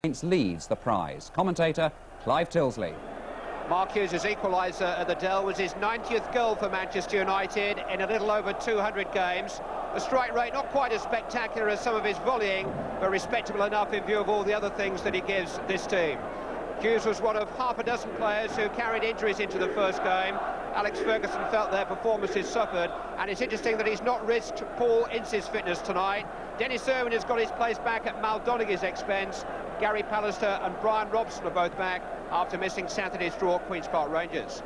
leads the prize. Commentator Clive Tilsley. Mark Hughes' equaliser at the Dell was his 90th goal for Manchester United in a little over 200 games. A strike rate not quite as spectacular as some of his volleying, but respectable enough in view of all the other things that he gives this team. Hughes was one of half a dozen players who carried injuries into the first game. Alex Ferguson felt their performances suffered, and it's interesting that he's not risked Paul Ince's fitness tonight. Dennis Irwin has got his place back at Mal Donaghy's expense. Gary Pallister and Brian Robson are both back after missing Saturday's draw at Queen's Park Rangers.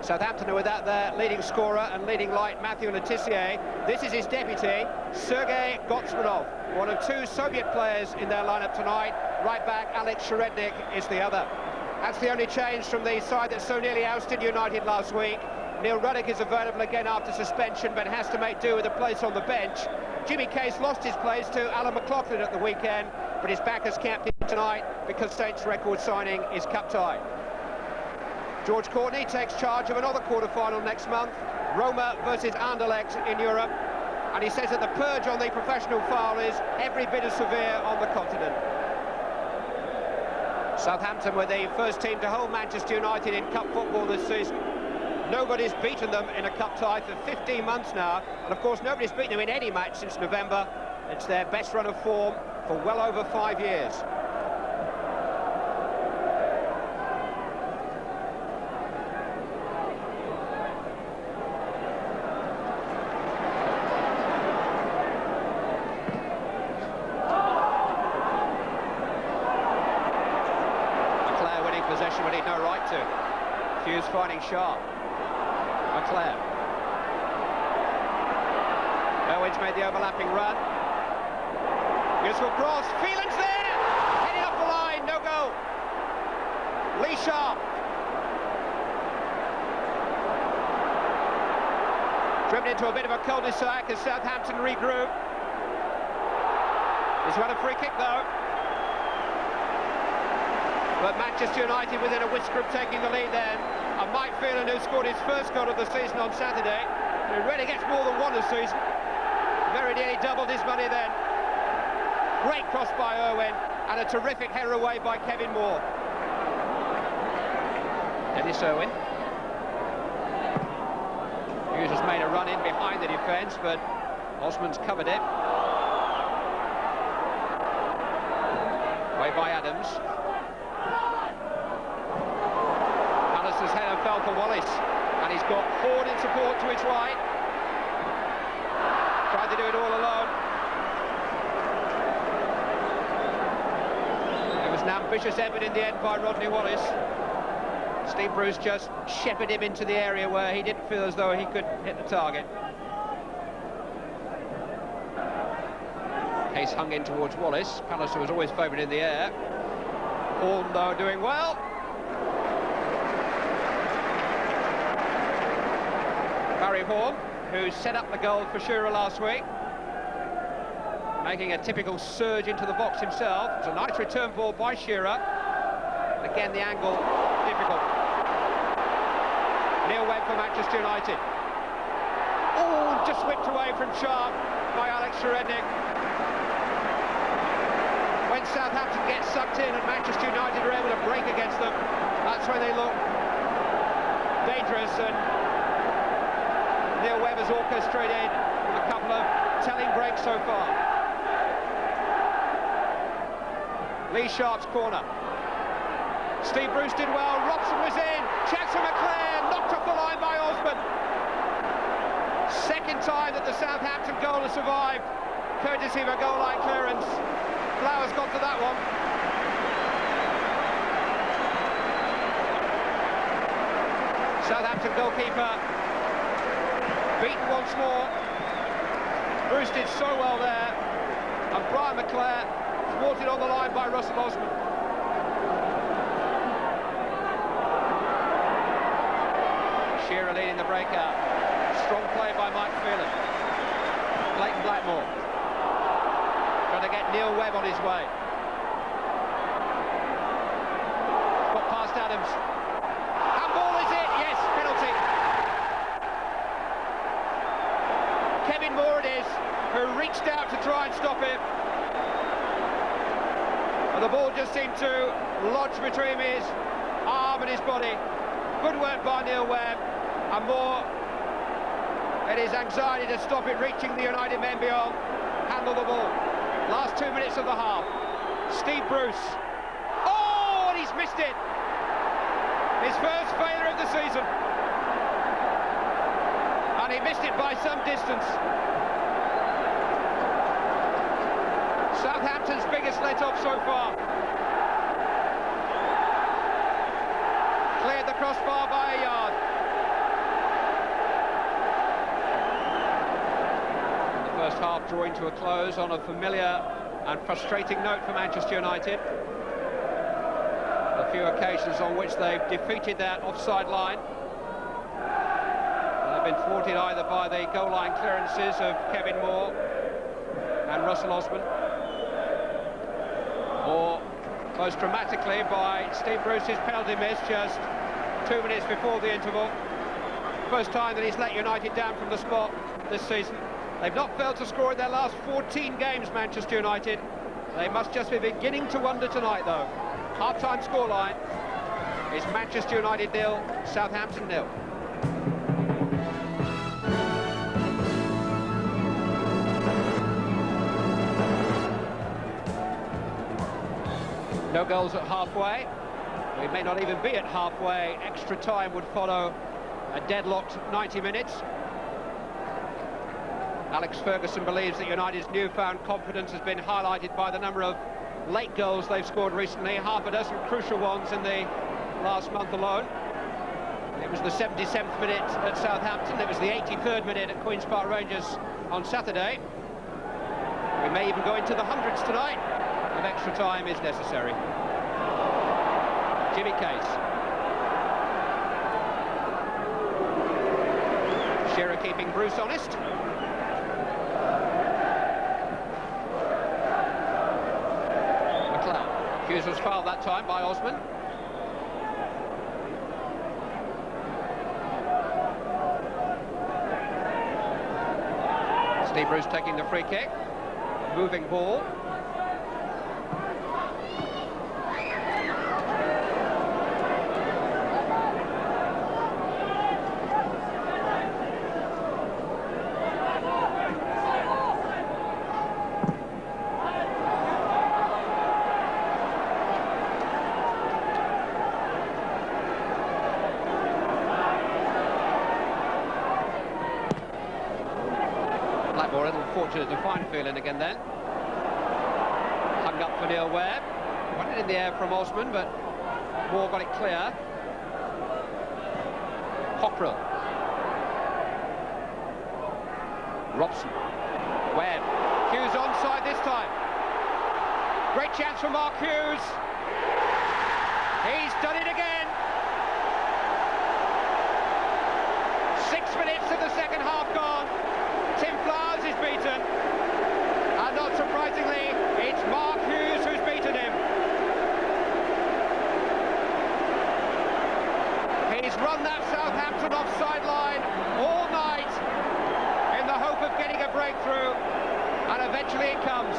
Southampton are without their leading scorer and leading light Matthew Le Tissier. This is his deputy, Sergei Gotsmanov, one of two Soviet players in their lineup tonight. Right back, Alex Sharednik is the other. That's the only change from the side that so nearly ousted United last week. Neil Ruddock is available again after suspension, but has to make do with a place on the bench. Jimmy Case lost his place to Alan McLaughlin at the weekend, but is back as captain tonight because Saints' record signing is cup tie. George Courtney takes charge of another quarter-final next month, Roma versus Anderlecht in Europe, and he says that the purge on the professional foul is every bit as severe on the continent. Southampton were the first team to hold Manchester United in cup football this season. Nobody's beaten them in a cup tie for 15 months now, and of course nobody's beaten them in any match since November. It's their best run of form for well over 5 years. McClare winning possession when he'd no right to. Hughes finding Sharp. McClare. Owen's made the overlapping run. Useful cross. Phelan's there! Heading off the line, no goal. Lee Sharp. Driven into a bit of a cul-de-sac as Southampton regroup. He's won a free kick though. But Manchester United within a whisker of taking the lead then. And Mike Phelan, who scored his first goal of the season on Saturday, who really gets more than one a season. Very nearly doubled his money then. Great cross by Irwin, and a terrific header away by Kevin Moore. Dennis Irwin. Hughes has made a run in behind the defence, but Osman's covered it. Away by Adams. Alistair's header fell for Wallace, and he's got Ford in support to his right. Tried to do it all alone. It was an ambitious effort in the end by Rodney Wallace. Steve Bruce just shepherded him into the area where he didn't feel as though he could hit the target. Case hung in towards Wallace. Pallister was always favoured in the air. Horn, though, doing well. Barry Horn, who set up the goal for Shearer last week, making a typical surge into the box himself. It's a nice return ball by Shearer. Again, the angle difficult. Neil Webb for Manchester United. Oh, just whipped away from Sharp by Alex Sharednik. When Southampton gets sucked in and Manchester United are able to break against them, that's when they look dangerous, and Neil Webb has orchestrated a couple of telling breaks so far. Lee Sharp's corner. Steve Bruce did well, Robson was in, Jackson McClare knocked off the line by Osman. Second time that the Southampton goal has survived, courtesy of a goal-line clearance. Flowers got to that one. Southampton goalkeeper beaten once more. Bruce did so well there, and Brian McClare thwarted on the line by Russell Osman. Shearer leading the breakout. Strong play by Mike Phelan. Leighton Blackmore trying to get Neil Webb on his way. Got past Adams. Handball, is it? Yes, penalty. Kevin Moore it is, who reached out to try and stop him. But the ball just seemed to lodge between his arm and his body. Good work by Neil Webb, and more. It is anxiety to stop it reaching the United men beyond. Handle the ball. Last 2 minutes of the half. Steve Bruce. Oh, and he's missed it. His first failure of the season. And he missed it by some distance. Southampton's biggest let-off so far. Cleared the crossbar by a yard. The first half drawing to a close on a familiar and frustrating note for Manchester United. A few occasions on which they've defeated that offside line. They've been thwarted either by the goal line clearances of Kevin Moore and Russell Osman, or most dramatically by Steve Bruce's penalty miss just 2 minutes before the interval. First time that he's let United down from the spot this season. They've not failed to score in their last 14 games, Manchester United. They must just be beginning to wonder tonight, though. Half-time scoreline is Manchester United 0, Southampton 0. No goals at halfway. We may not even be at halfway. Extra time would follow a deadlocked 90 minutes. Alex Ferguson believes that United's newfound confidence has been highlighted by the number of late goals they've scored recently, half a dozen crucial ones in the last month alone. It was the 77th minute at Southampton, it was the 83rd minute at Queen's Park Rangers on Saturday. We may even go into the hundreds tonight if extra time is necessary. Jimmy Case. Shearer keeping Bruce honest. Hughes was fouled that time by Osman. Steve Bruce taking the free kick. Moving ball. Blackmore a little fortunate to find feeling again then. Hung up for Neil Webb. Went it in the air from Osman, but Moore got it clear. Cockrell. Robson. Webb. Hughes onside this time. Great chance for Mark Hughes. He's done it again. 6 minutes of the second half gone. Tim Flowers is beaten, and not surprisingly, it's Mark Hughes who's beaten him. He's run that Southampton offside line all night in the hope of getting a breakthrough, and eventually it comes.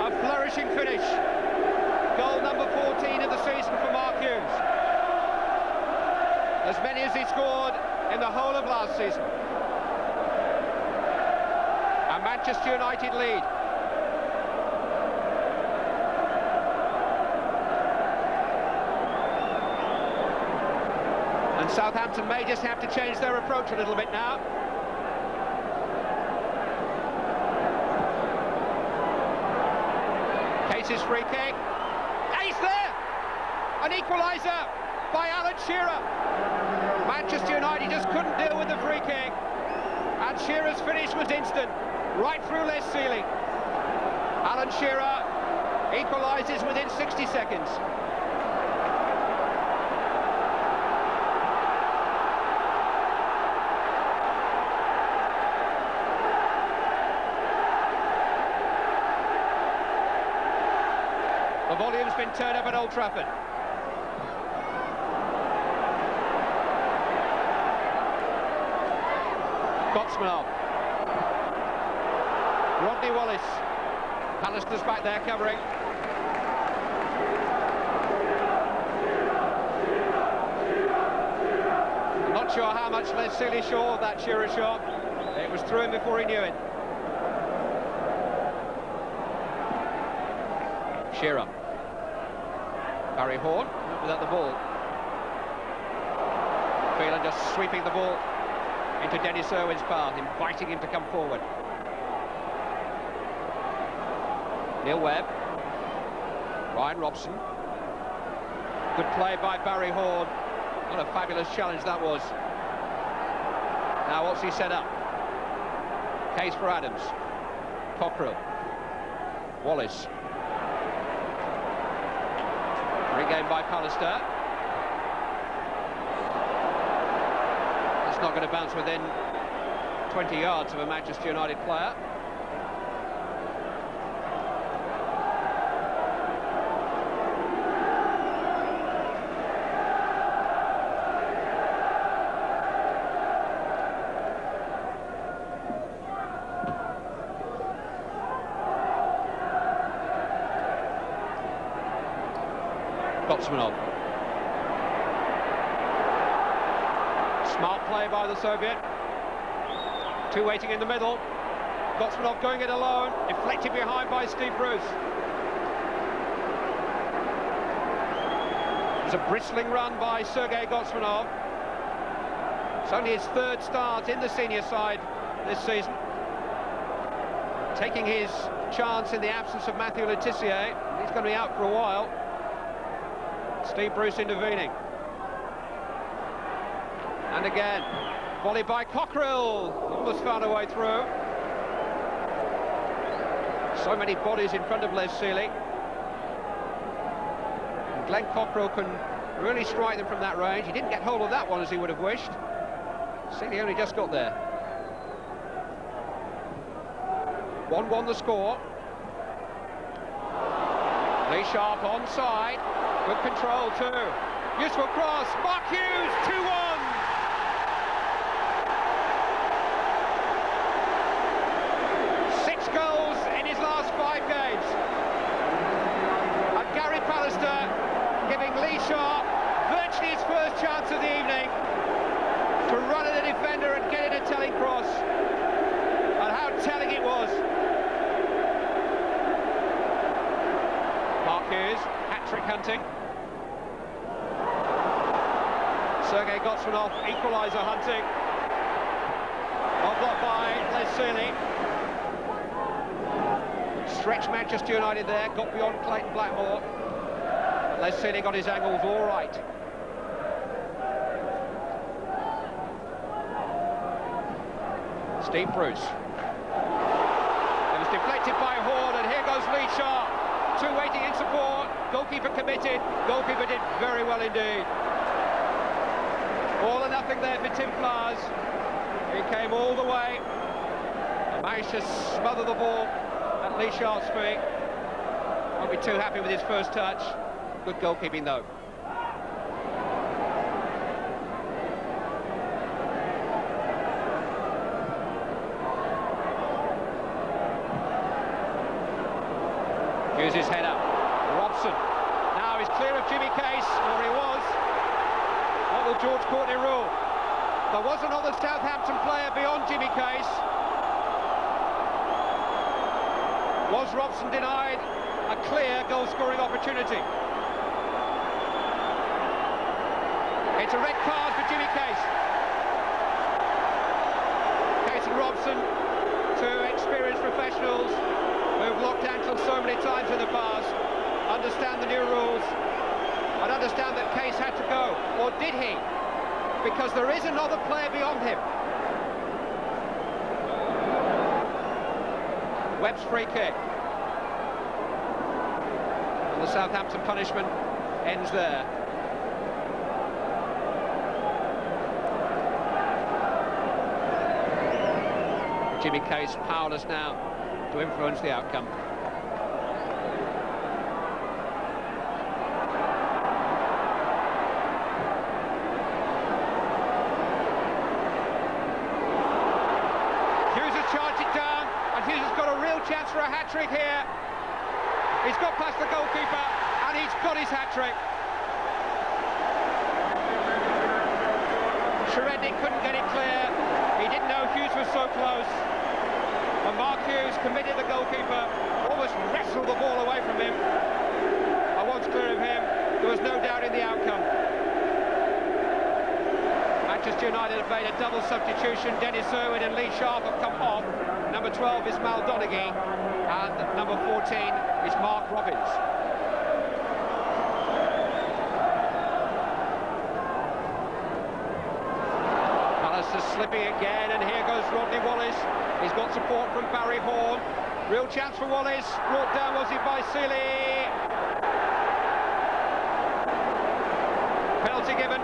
A flourishing finish. Goal number 14 of the season for Mark Hughes. As many as he scored in the whole of last season. And Manchester United lead. And Southampton may just have to change their approach a little bit now. Case's free kick. Ace there! An equaliser by Alan Shearer. Manchester United just couldn't deal with the free kick, and Shearer's finish was instant, right through Les Sealy. Alan Shearer equalises within 60 seconds. The volume's been turned up at Old Trafford. Botsmanov. Rodney Wallace. Pallister's back there covering. I'm not sure how much Les Seeley saw of that Shearer shot. It was through him before he knew it. Shearer. Barry Horn without the ball. Phelan just sweeping the ball into Dennis Irwin's path, inviting him to come forward. Neil Webb. Ryan Robson. Good play by Barry Horn. What a fabulous challenge that was. Now what's he set up? Case for Adams. Cockrell. Wallace. Regained by Pallister. It's not going to bounce within 20 yards of a Manchester United player. Gotsmanov. Smart play by the Soviet. Two waiting in the middle. Gotsmanov going it alone, deflected behind by Steve Bruce. It was a bristling run by Sergei Gotsmanov. It's only his third start in the senior side this season. Taking his chance in the absence of Matthew Le Tissier. He's going to be out for a while. Steve Bruce intervening. And again, volley by Cockrell. Almost found a way through. So many bodies in front of Les Seeley. And Glenn Cockrell can really strike them from that range. He didn't get hold of that one as he would have wished. Seeley only just got there. 1-1 the score. Lee Sharp onside. Good control too. Useful cross. Mark Hughes, 2-1. Six goals in his last 5 games. And Gary Pallister giving Lee Sharp virtually his first chance of the evening to run at a defender and get in a telling cross. And how telling it was. Mark Hughes, hat-trick hunting. Sergei Gotsmanov, equaliser hunting. Well blocked by Les Seeley. Stretched Manchester United there, got beyond Clayton Blackmore. Les Seeley got his angles all right. Steve Bruce. It was deflected by Horn, and here goes Lee Sharp. Two waiting in support. Goalkeeper committed. Goalkeeper did very well indeed. All or nothing there for Tim Flowers. He came all the way and managed to smother the ball at Lee Sharp's feet. Won't be too happy with his first touch. Good goalkeeping though. Here's his header. Robson. Now he's clear of Jimmy Case, or he was. What will George Courtney rule? There was another Southampton player beyond Jimmy Case. Was Robson denied a clear goal-scoring opportunity? It's a red card for Jimmy Case. Case and Robson, two experienced professionals who've locked ankles so many times in the past, understand the new rules, and understand that Case had to go. Or did he? Because there is another player beyond him. Webb's free kick. And the Southampton punishment ends there. Jimmy Case powerless now to influence the outcome. Hughes has charged it down, and Hughes has got a real chance for a hat-trick here. He's got past the goalkeeper, and he's got his hat-trick. Sharednik couldn't get it clear. He didn't know Hughes was so close. And Mark Hughes committed the goalkeeper, almost wrestled the ball away from him. And once clear of him, there was no doubt in the outcome. Manchester United have made a double substitution. Dennis Irwin and Lee Sharp have come off. Number 12 is Mal Donaghy, and number 14 is Mark Robbins. Alistair's slipping again, and here goes Rodney Wallace. He's got support from Barry Horn. Real chance for Wallace. Brought down, was he, by Seeley? Penalty given.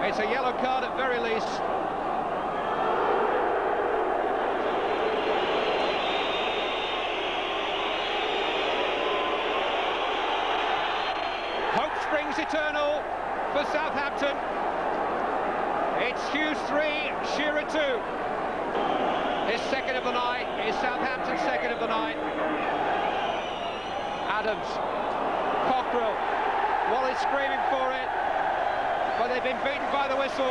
It's a yellow card at very least. Hope springs eternal for Southampton. It's Hughes 3, Shearer 2. His second of the night is Southampton's second of the night. Adams, Cockrell, Wallace screaming for it, but they've been beaten by the whistle.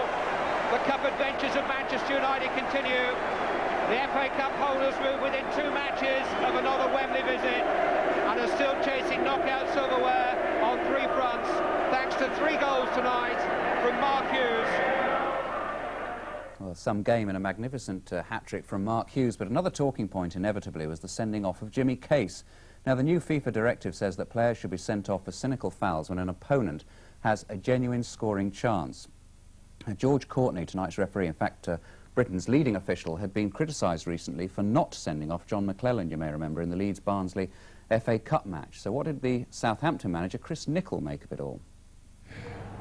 The cup adventures of Manchester United continue. The FA Cup holders move within 2 matches of another Wembley visit and are still chasing knockout silverware on 3 fronts, thanks to 3 goals tonight from Mark Hughes. Well, some game and a magnificent hat-trick from Mark Hughes, but another talking point inevitably was the sending off of Jimmy Case. Now, the new FIFA directive says that players should be sent off for cynical fouls when an opponent has a genuine scoring chance. George Courtney, tonight's referee, in fact, Britain's leading official, had been criticised recently for not sending off John McClelland, you may remember, in the Leeds-Barnsley FA Cup match. So what did the Southampton manager, Chris Nicholl, make of it all?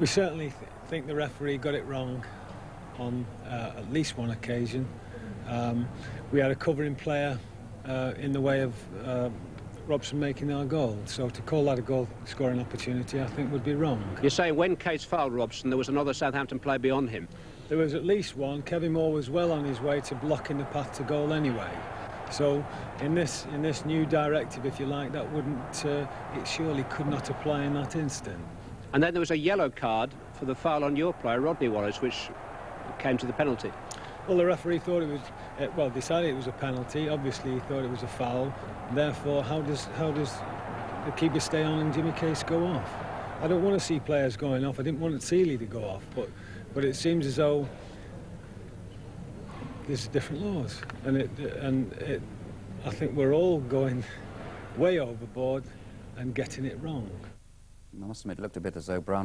We certainly think the referee got it wrong on at least one occasion. We had a covering player in the way of Robson making our goal, so to call that a goal-scoring opportunity I think would be wrong. You're saying when Case fouled Robson, there was another Southampton player beyond him? There was at least one. Kevin Moore was well on his way to blocking the path to goal anyway. So in this new directive, if you like, that wouldn't, it surely could not apply in that instant. And then there was a yellow card for the foul on your player, Rodney Wallace, which came to the penalty. Well, the referee thought it was, well, decided it was a penalty. Obviously, he thought it was a foul. Therefore, how does the keeper stay on and Jimmy Case go off? I don't want to see players going off. I didn't want Seeley to go off, but it seems as though there's different laws, and I think we're all going way overboard and getting it wrong. I must admit, it looked a bit as though Brown